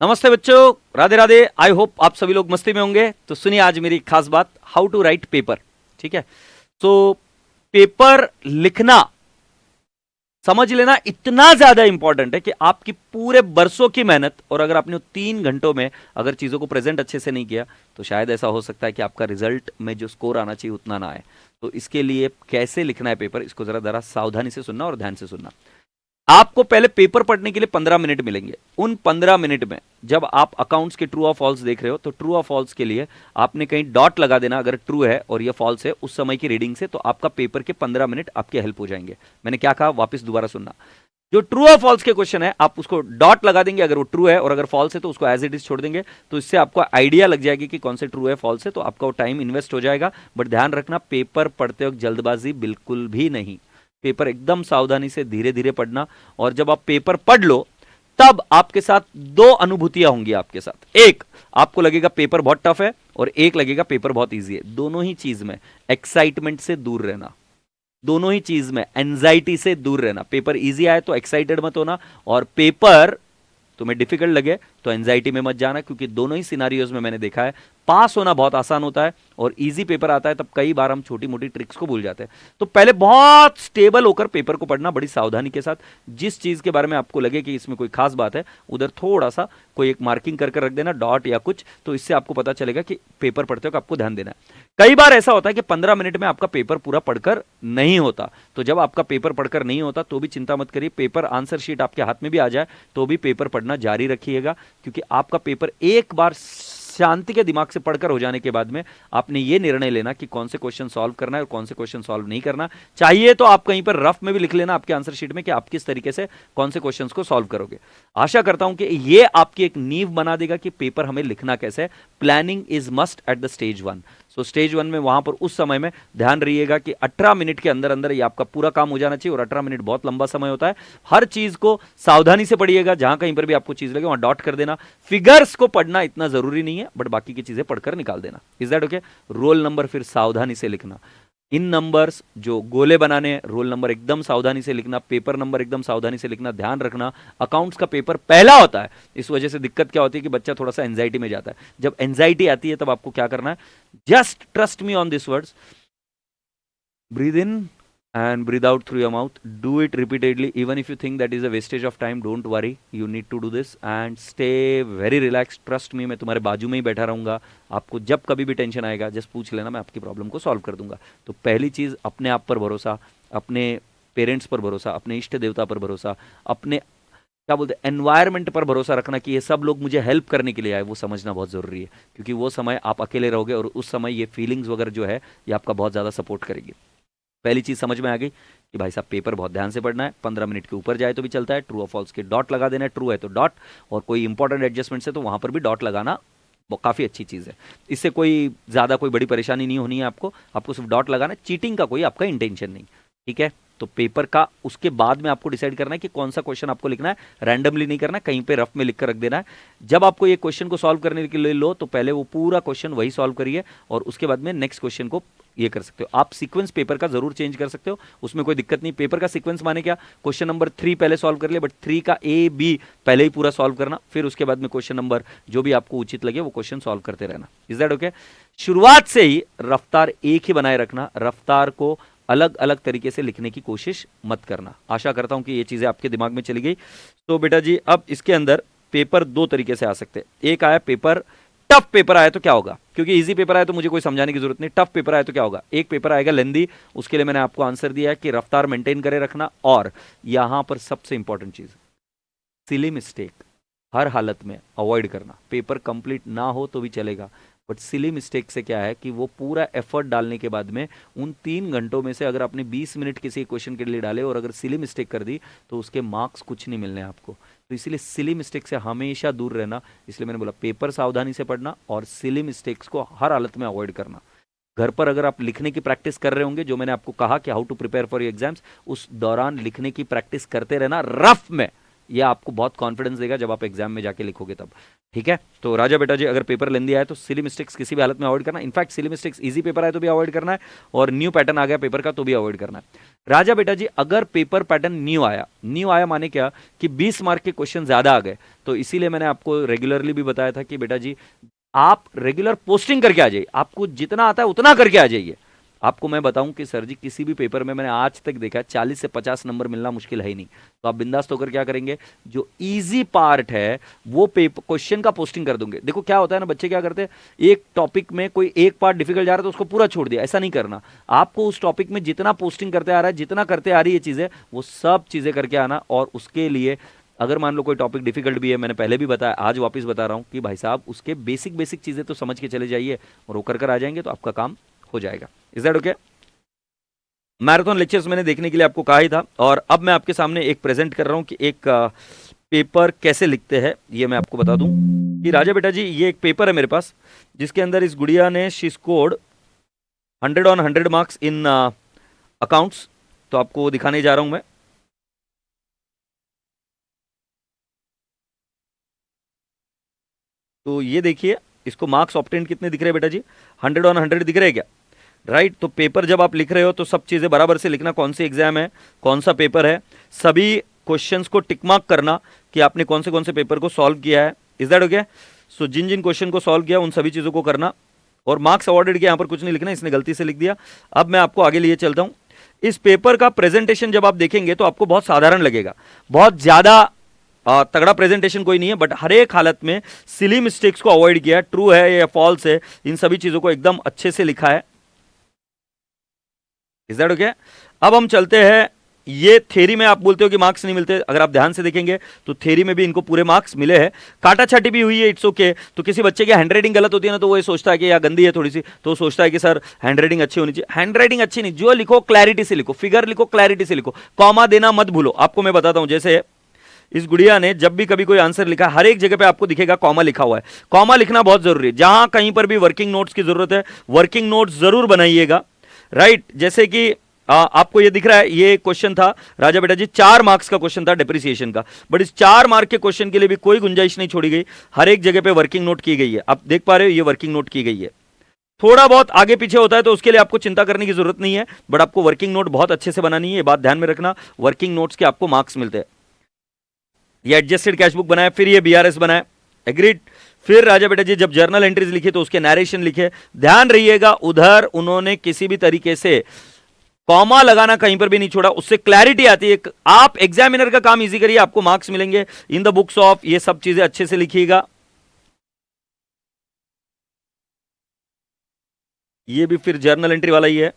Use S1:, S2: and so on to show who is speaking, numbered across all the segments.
S1: नमस्ते बच्चों, Radhe Radhe. I hope आप सभी लोग मस्ती में होंगे। तो सुनिए आज मेरी खास बात, हाउ टू राइट पेपर। ठीक है, तो पेपर लिखना समझ लेना इतना ज्यादा इंपॉर्टेंट है कि आपकी पूरे बरसों की मेहनत, और अगर आपने 3 घंटों में अगर चीजों को प्रेजेंट अच्छे से नहीं किया तो शायद ऐसा हो सकता है कि आपका रिजल्ट में जो स्कोर आना चाहिए उतना ना आए। तो इसके लिए कैसे लिखना है पेपर, इसको जरा जरा सावधानी से सुनना और ध्यान से सुनना। आपको पहले पेपर पढ़ने के लिए 15 मिनट मिलेंगे। उन 15 मिनट में जब आप अकाउंट्स के ट्रू और फॉल्स देख रहे हो तो ट्रू और फॉल्स के लिए आपने कहीं डॉट लगा देना, अगर ट्रू है और ये फॉल्स है उस समय की रीडिंग से, तो आपका पेपर के 15 मिनट आपके हेल्प हो जाएंगे। मैंने क्या कहा, वापस दोबारा सुनना। जो ट्रू और फॉल्स के क्वेश्चन है आप उसको डॉट लगा देंगे अगर वो ट्रू है, और अगर फॉल्स है तो उसको एज इट इज छोड़ देंगे। तो इससे आपको आइडिया लग जाएगी कि कौन से ट्रू है फॉल्स है, तो आपका वो टाइम इन्वेस्ट हो जाएगा। बट ध्यान रखना, पेपर पढ़ते वक्त जल्दबाजी बिल्कुल भी नहीं। पेपर एकदम सावधानी से धीरे धीरे पढ़ना। और जब आप पेपर पढ़ लो तब आपके साथ दो अनुभूतियां होंगी आपके साथ। एक, आपको लगेगा पेपर बहुत टफ है, और एक लगेगा पेपर बहुत इजी है। दोनों ही चीज में एक्साइटमेंट से दूर रहना, दोनों ही चीज में एंजाइटी से दूर रहना। पेपर इजी आए तो एक्साइटेड मत होना, और पेपर तुम्हें डिफिकल्ट लगे तो एंजाइटी में मत जाना, क्योंकि दोनों ही सिनारियोज में मैंने देखा है पास होना बहुत आसान होता है और इजी पेपर आता है तब कई बार हम छोटी मोटी ट्रिक्स को भूल जाते हैं। तो पहले बहुत स्टेबल होकर पेपर को पढ़ना, बड़ी सावधानी के साथ। जिस चीज के बारे में आपको लगे कि इसमें कोई खास बात है उधर थोड़ा सा कोई एक मार्किंग करके रख देना, डॉट या कुछ, तो इससे आपको पता चलेगा कि पेपर पढ़ते वक्त आपको ध्यान देना है। कई बार ऐसा होता है कि 15 मिनट में आपका पेपर पूरा पढ़कर नहीं होता। तो जब आपका पेपर पढ़कर नहीं होता तो भी चिंता मत करिए, पेपर आंसर शीट आपके हाथ में भी आ जाए तो भी पेपर पढ़ना जारी रखिएगा, क्योंकि आपका पेपर एक बार शांति के दिमाग से पढ़कर हो जाने के बाद में आपने ये निर्णय लेना कि कौन से क्वेश्चन सॉल्व करना है और कौन से क्वेश्चन सॉल्व नहीं करना। चाहिए तो आप कहीं पर रफ में भी लिख लेना आपके आंसर शीट में कि आप किस तरीके से कौन से क्वेश्चंस को सॉल्व करोगे। आशा करता हूं कि ये आपकी एक नींव बना देगा कि पेपर हमें लिखना कैसे है। Planning is must at the stage 1। So stage 1 में वहां पर उस समय में ध्यान रहिएगा कि 18 मिनट के अंदर अंदर ये आपका पूरा काम हो जाना चाहिए, और 18 मिनट बहुत लंबा समय होता है। हर चीज को सावधानी से पढ़िएगा, जहां कहीं पर भी आपको चीज लगे वहां डॉट कर देना। फिगर्स को पढ़ना इतना जरूरी नहीं है, बट बाकी की चीजें पढ़कर निकाल देना। Is that okay? Roll number फिर सावधानी से लिखना। इन नंबर्स जो गोले बनाने हैं, रोल नंबर एकदम सावधानी से लिखना, पेपर नंबर एकदम सावधानी से लिखना। ध्यान रखना, अकाउंट्स का पेपर पहला होता है, इस वजह से दिक्कत क्या होती है कि बच्चा थोड़ा सा एंजाइटी में जाता है। जब एंजाइटी आती है तब आपको क्या करना है, just trust me on this words, breathe in and breathe out through your mouth. Do it repeatedly. Even if you think that is a wastage of time, don't worry, you need to do this and stay very relaxed. Trust me, मैं तुम्हारे बाजू में ही बैठा रहूंगा। आपको जब कभी भी टेंशन आएगा जस्ट पूछ लेना, मैं आपकी प्रॉब्लम को सॉल्व कर दूंगा। तो पहली चीज, अपने आप पर भरोसा, अपने पेरेंट्स पर भरोसा, अपने इष्ट देवता पर भरोसा, अपने क्या बोलते हैं एनवायरमेंट पर भरोसा रखना कि ये सब लोग मुझे हेल्प करने के लिए आए, वो समझना बहुत जरूरी है। क्योंकि वो समय आप अकेले रहोगे और उस समय ये फीलिंग्स वगैरह जो है ये आपका बहुत ज्यादा सपोर्ट करेगी। पहली चीज समझ में आ गई कि भाई साहब पेपर बहुत ध्यान से पढ़ना है। 15 मिनट के ऊपर जाए तो भी चलता है, ट्रू और फॉल्स के डॉट लगा देना है, ट्रू है तो डॉट, और कोई इंपॉर्टेंट एडजस्टमेंट है तो वहां पर भी डॉट लगाना वो काफी अच्छी चीज है। इससे कोई ज्यादा कोई बड़ी परेशानी नहीं होनी है आपको सिर्फ डॉट लगाना है। चीटिंग का कोई आपका इंटेंशन नहीं, ठीक है? तो पेपर का उसके बाद में आपको डिसाइड करना है कि कौन सा क्वेश्चन आपको लिखना है। रैंडमली नहीं करना, कहीं पे रफ में लिख कर रख देना है। जब आपको ये क्वेश्चन को सॉल्व करने के लिए लो तो पहले वो पूरा क्वेश्चन वही सॉल्व करिए, और उसके बाद में नेक्स्ट क्वेश्चन को ये कर सकते हो। आप सीक्वेंस पेपर का जरूर चेंज कर सकते हो, उसमें कोई दिक्कत नहीं। पेपर का सीक्वेंस माने क्या, क्वेश्चन नंबर 3 पहले सॉल्व कर ले, बट 3 का ए बी पहले ही पूरा सॉल्व करना, फिर उसके बाद में क्वेश्चन नंबर जो भी आपको उचित लगे वो क्वेश्चन सॉल्व करते रहना। Is that okay? शुरुआत से ही रफ्तार एक ही बनाए रखना, रफ्तार को अलग अलग तरीके से लिखने की कोशिश मत करना। आशा करता हूं कि ये चीजें आपके दिमाग में चली गई। तो बेटा जी, अब इसके अंदर पेपर दो तरीके से आ सकते हैं। एक आया पेपर, टफ पेपर आया तो क्या होगा, क्योंकि इजी पेपर आया तो मुझे कोई समझाने की जरूरत नहीं। टफ पेपर आया तो क्या होगा, एक पेपर आएगा लेंदी, उसके लिए मैंने आपको आंसर दिया है कि रफ्तार मेंटेन करे रखना। और यहां पर सबसे इंपॉर्टेंट चीज, सिली मिस्टेक हर हालत में अवॉइड करना। पेपर कंप्लीट ना हो तो भी चलेगा, बट सिली मिस्टेक से क्या है कि वो पूरा एफर्ट डालने के बाद में उन 3 घंटों में से अगर आपने 20 मिनट किसी क्वेश्चन के लिए डाले और अगर सिली मिस्टेक कर दी तो उसके मार्क्स कुछ नहीं मिलने आपको। तो इसीलिए सिली मिस्टेक से हमेशा दूर रहना। इसलिए मैंने बोला पेपर सावधानी से पढ़ना और सिली मिस्टेक्स को हर हालत में अवॉइड करना। घर पर अगर आप लिखने की प्रैक्टिस कर रहे होंगे, जो मैंने आपको कहा कि how to prepare for your exams, उस दौरान लिखने की प्रैक्टिस करते रहना रफ में। ये आपको बहुत कॉन्फिडेंस देगा जब आप एग्जाम में जाके लिखोगे तब। ठीक है, तो राजा बेटा जी अगर पेपर लेंदी आया तो सिली मिस्टेक्स किसी भी हालत में अवॉइड करना। In fact silly mistakes easy paper आए तो भी अवॉइड करना है, और न्यू पैटर्न आ गया पेपर का तो भी अवॉइड करना है। राजा बेटा जी अगर पेपर पैटर्न न्यू आया माने क्या कि 20 मार्क के क्वेश्चन ज्यादा आ गए, तो इसीलिए मैंने आपको रेगुलरली भी बताया था कि बेटा जी आप रेगुलर पोस्टिंग करके आ जाइए, आपको जितना आता है उतना करके आ जाइए। आपको मैं बताऊं कि सर जी किसी भी पेपर में मैंने आज तक देखा है 40 से 50 नंबर मिलना मुश्किल है ही नहीं। तो आप बिंदास होकर क्या करेंगे, जो इजी पार्ट है वो पेपर क्वेश्चन का पोस्टिंग कर दूंगे। देखो क्या होता है ना, बच्चे क्या करते हैं, एक टॉपिक में कोई एक पार्ट डिफिकल्ट जा रहा है तो उसको पूरा छोड़ दिया, ऐसा नहीं करना। आपको उस टॉपिक में जितना पोस्टिंग करते आ रहा है, जितना करते आ रही है चीजें, वो सब चीजें करके आना। और उसके लिए अगर मान लो कोई टॉपिक डिफिकल्ट भी है, मैंने पहले भी बताया, आज वापस बता रहा हूं कि भाई साहब उसके बेसिक बेसिक चीजें तो समझ के चले जाइए, और वो कर आ जाएंगे तो आपका काम हो जाएगा। Is that okay? Marathon lectures मैंने देखने के लिए आपको कहा ही था, और अब मैं आपके सामने एक प्रेजेंट कर रहा हूं कि एक पेपर कैसे लिखते हैं। ये मैं आपको बता दूं कि राजा बेटा जी ये एक पेपर है मेरे पास, जिसके अंदर इस गुड़िया ने she scored 100 on 100 marks in accounts. तो आपको वो दिखाने जा रहा हूं मैं। तो ये देखिए, इसको मार्क्स ऑब्टेन कितने दिख रहे हैं बेटा जी, 100 on 100 दिख रहे हैं क्या? राइट। तो पेपर जब आप लिख रहे हो तो सब चीजें बराबर से लिखना, कौन सी एग्जाम है, कौन सा पेपर है, सभी क्वेश्चंस को टिक मार्क करना कि आपने कौन से पेपर को सॉल्व किया है। Is that okay? सो जिन जिन क्वेश्चन को सॉल्व किया उन सभी चीजों को करना, और मार्क्स अवॉर्डेड के यहां पर कुछ नहीं लिखना, इसने गलती से लिख दिया। अब मैं आपको आगे लिए चलता हूं। इस पेपर का प्रेजेंटेशन जब आप देखेंगे तो आपको बहुत साधारण लगेगा, बहुत ज्यादा तगड़ा प्रेजेंटेशन कोई नहीं है, बट हर एक हालत में सिली मिस्टेक्स को अवॉइड किया, ट्रू है या फॉल्स है, इन सभी चीजों को एकदम अच्छे से लिखा है। Is that okay? अब हम चलते हैं, ये थ्योरी में आप बोलते हो कि मार्क्स नहीं मिलते, अगर आप ध्यान से देखेंगे तो थ्योरी में भी इनको पूरे मार्क्स मिले हैं। काटा छाटी भी हुई है, इट्स ओके। तो किसी बच्चे की हैंडराइटिंग गलत होती है ना, तो वो ये सोचता है कि या गंदी है थोड़ी सी, तो वो सोचता है कि सर हैंडराइटिंग अच्छी होनी चाहिए। हैंडराइटिंग अच्छी नहीं, जो लिखो क्लैरिटी से लिखो, फिगर लिखो क्लैरिटी से लिखो, कॉमा देना मत भूलो। आपको मैं बताता हूं, जैसे इस गुड़िया ने जब भी कभी कोई आंसर लिखा, हर एक जगह पे आपको दिखेगा कॉमा लिखा हुआ है। कॉमा लिखना बहुत जरूरी है। जहां कहीं पर भी वर्किंग नोट्स की जरूरत है, वर्किंग नोट्स जरूर बनाइएगा। राइट, जैसे कि आपको ये दिख रहा है, ये क्वेश्चन था राजा बेटा जी 4 मार्क्स का क्वेश्चन था डेप्रिसिएशन का, बट इस 4 मार्क के क्वेश्चन के लिए भी कोई गुंजाइश नहीं छोड़ी गई, हर एक जगह पे वर्किंग नोट की गई है। आप देख पा रहे हो, ये वर्किंग नोट की गई है। थोड़ा बहुत आगे पीछे होता है तो उसके लिए आपको चिंता करने की जरूरत नहीं है, बट आपको वर्किंग नोट बहुत अच्छे से बनानी है, ये बात ध्यान में रखना। वर्किंग नोट्स के आपको मार्क्स मिलते हैं। ये एडजस्टेड कैश बुक बनाया, फिर ये बीआरएस बनाया, एग्रीड। फिर राजा बेटा जी जब जर्नल एंट्रीज लिखे तो उसके नरेशन लिखे। ध्यान रहिएगा, उधर उन्होंने किसी भी तरीके से कॉमा लगाना कहीं पर भी नहीं छोड़ा, उससे क्लैरिटी आती है। आप एग्जामिनर का काम इजी करिए, आपको मार्क्स मिलेंगे। इन द बुक्स ऑफ, ये सब चीजें अच्छे से लिखिएगा। ये भी फिर जर्नल एंट्री वाला ही है,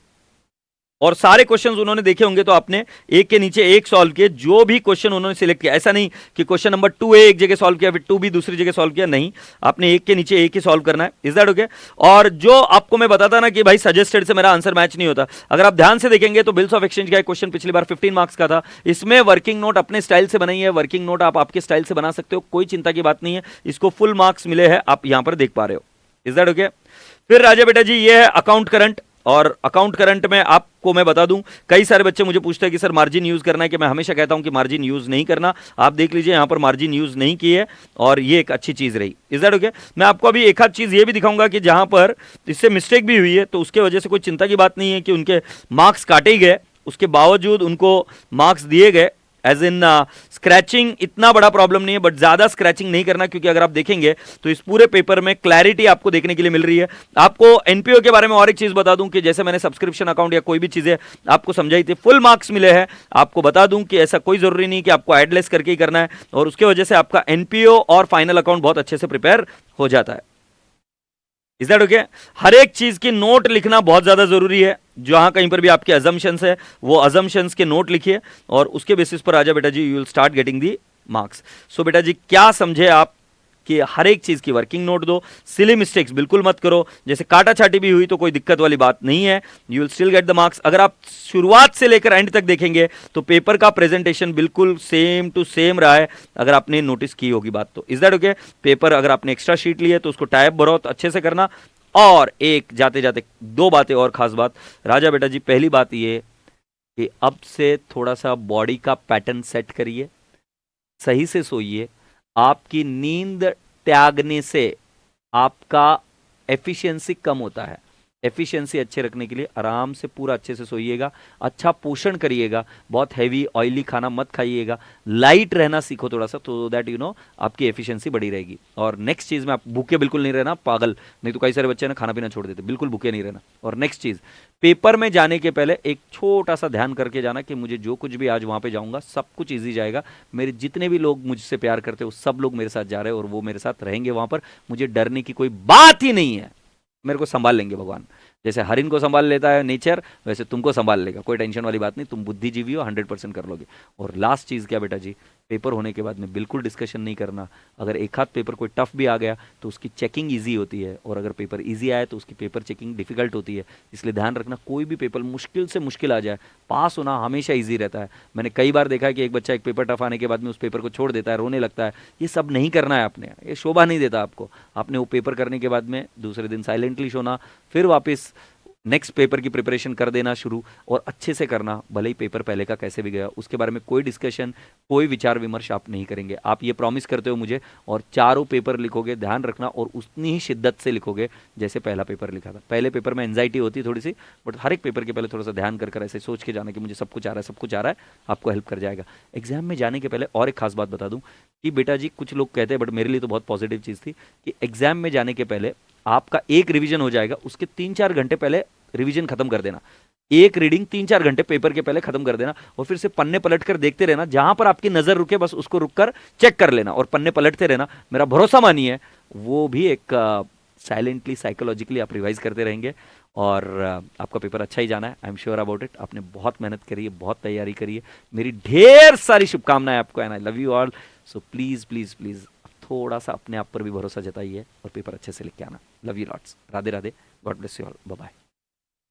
S1: और सारे क्वेश्चंस उन्होंने देखे होंगे तो आपने एक के नीचे एक सॉल्व किए, जो भी क्वेश्चन उन्होंने सिलेक्ट किया। ऐसा नहीं कि क्वेश्चन नंबर 2A एक जगह सॉल्व किया, फिर 2B दूसरी जगह सॉल्व किया, नहीं, आपने एक के नीचे एक ही सॉल्व करना है। Is that okay? और जो आपको मैं बताता ना कि भाई सजेस्टेड से मेरा आंसर मैच नहीं होता, अगर आप ध्यान से देखेंगे तो बिल्स ऑफ एक्सचेंज का एक क्वेश्चन पिछली बार 15 मार्क्स का था, इसमें वर्किंग नोट अपने स्टाइल से बनाई है। वर्किंग नोट आप आपके स्टाइल से बना सकते हो, कोई चिंता की बात नहीं है। इसको फुल मार्क्स मिले हैं, आप यहां पर देख पा रहे हो। Is that okay? फिर राजा बेटा जी ये है अकाउंट करंट, और अकाउंट करंट में आपको मैं बता दूं, कई सारे बच्चे मुझे पूछते हैं कि सर मार्जिन यूज करना है, कि मैं हमेशा कहता हूं कि मार्जिन यूज नहीं करना। आप देख लीजिए यहां पर मार्जिन यूज नहीं की है, और ये एक अच्छी चीज रही। Is that okay? मैं आपको अभी एक आध चीज ये भी दिखाऊंगा कि जहां पर इससे मिस्टेक भी हुई है, तो उसके वजह से कोई चिंता की बात नहीं है कि उनके मार्क्स काटे ही गए, उसके बावजूद उनको मार्क्स दिए गए। एज इन स्क्रैचिंग इतना बड़ा प्रॉब्लम नहीं है, बट ज्यादा स्क्रैचिंग नहीं करना, क्योंकि अगर आप देखेंगे तो इस पूरे पेपर में क्लैरिटी आपको देखने के लिए मिल रही है। आपको एनपीओ के बारे में और एक चीज बता दूं कि जैसे मैंने सब्सक्रिप्शन अकाउंट या कोई भी चीजें आपको समझाई थी, फुल मार्क्स मिले हैं। आपको बता दूं कि ऐसा कोई जरूरी नहीं कि आपको एडलेस करके ही करना है, और उसके वजह से आपका एनपीओ और फाइनल अकाउंट बहुत अच्छे से प्रिपेयर हो जाता है। Is that okay? हर एक चीज की नोट लिखना बहुत ज्यादा जरूरी है। जहां कहीं पर भी आपके अजम्पशंस है, वो अजम्पशंस के नोट लिखिए, और उसके बेसिस पर आजा बेटा जी you will start getting the marks. सो बेटा जी क्या समझे आप कि हर एक चीज की वर्किंग नोट दो, सिली मिस्टेक्स बिल्कुल मत करो। जैसे काटा छाटी भी हुई तो कोई दिक्कत वाली बात नहीं है, you will still get the marks. अगर आप शुरुआत से लेकर एंड तक देखेंगे तो पेपर का प्रेजेंटेशन बिल्कुल सेम टू सेम रहा है, अगर आपने नोटिस की होगी बात तो। Is that okay? पेपर अगर आपने एक्स्ट्रा शीट ली है तो उसको टाइप बहुत अच्छे से करना। और एक जाते जाते 2 बातें और खास बात राजा बेटा जी, पहली बात ये कि अब से थोड़ा सा बॉडी का पैटर्न सेट करिए। सही से सोइए। आपकी नींद त्यागने से आपका एफिशिएंसी कम होता है। एफिशिएंसी अच्छे रखने के लिए आराम से पूरा अच्छे से सोइएगा, अच्छा पोषण करिएगा, बहुत हैवी ऑयली खाना मत खाइएगा, लाइट रहना सीखो थोड़ा सा, तो दैट आपकी एफिशिएंसी बढ़ी रहेगी। और नेक्स्ट चीज में आप भूखे बिल्कुल नहीं रहना, पागल, नहीं तो कई सारे बच्चे ना खाना पीना छोड़ देते, बिल्कुल भूखे नहीं रहना। और नेक्स्ट चीज, पेपर में जाने के पहले एक छोटा सा ध्यान करके जाना कि मुझे जो कुछ भी आज वहां पे जाऊंगा सब कुछ ईजी जाएगा, मेरे जितने भी लोग मुझसे प्यार करते हैं वो सब लोग मेरे साथ जा रहे हैं और वो मेरे साथ रहेंगे वहां पर, मुझे डरने की कोई बात ही नहीं है, मेरे को संभाल लेंगे भगवान। जैसे हरिन को संभाल लेता है नेचर, वैसे तुमको संभाल लेगा, कोई टेंशन वाली बात नहीं, तुम बुद्धिजीवी हो, 100% कर लोगे। और लास्ट चीज क्या बेटा जी, पेपर होने के बाद में बिल्कुल डिस्कशन नहीं करना। अगर एक हाथ पेपर कोई टफ भी आ गया तो उसकी चेकिंग ईजी होती है, और अगर पेपर ईजी आए तो उसकी पेपर चेकिंग डिफिकल्ट होती है। इसलिए ध्यान रखना, कोई भी पेपर मुश्किल से मुश्किल आ जाए, पास होना हमेशा ईजी रहता है। मैंने कई बार देखा है कि एक बच्चा एक पेपर टफ आने के बाद में उस पेपर को छोड़ देता है, रोने लगता है। ये सब नहीं करना है आपने, ये शोभा नहीं देता आपको। आपने वो पेपर करने के बाद में दूसरे दिन साइलेंटली सोना, फिर वापस नेक्स्ट पेपर की प्रिपरेशन कर देना शुरू, और अच्छे से करना। भले ही पेपर पहले का कैसे भी गया उसके बारे में कोई डिस्कशन, कोई विचार विमर्श आप नहीं करेंगे। आप ये प्रॉमिस करते हो मुझे, और चारों पेपर लिखोगे, ध्यान रखना, और उतनी ही शिद्दत से लिखोगे जैसे पहला पेपर लिखा था। पहले पेपर में एंजाइटी होती है थोड़ी सी, बट हर एक पेपर के पहले थोड़ा सा ध्यान कर ऐसे सोच के जाना कि मुझे सब कुछ आ रहा है, सब कुछ आ रहा है, आपको हेल्प कर जाएगा। एग्जाम में जाने के पहले और एक खास बात बता दूं कि बेटा जी, कुछ लोग कहते हैं, बट मेरे लिए तो बहुत पॉजिटिव चीज़ थी कि एग्जाम में जाने के पहले आपका एक रिवीजन हो जाएगा, उसके 3-4 घंटे पहले रिवीजन खत्म कर देना। एक रीडिंग 3-4 घंटे पेपर के पहले खत्म कर देना, और फिर से पन्ने पलट कर देखते रहना, जहां पर आपकी नजर रुके बस उसको रुककर चेक कर लेना, और पन्ने पलटते रहना। मेरा भरोसा मानिए, वो भी एक साइलेंटली साइकोलॉजिकली आप रिवाइज करते रहेंगे, और आपका पेपर अच्छा ही जाना है। I am sure about it. आपने बहुत मेहनत करी है, बहुत तैयारी करी है, मेरी ढेर सारी शुभकामनाएं आपको, and I love you all. So please please please थोड़ा सा अपने आप पर भी भरोसा जताइए और पेपर अच्छे से लिख के आना। Love you lots. Radhe Radhe. God bless you all. Bye bye.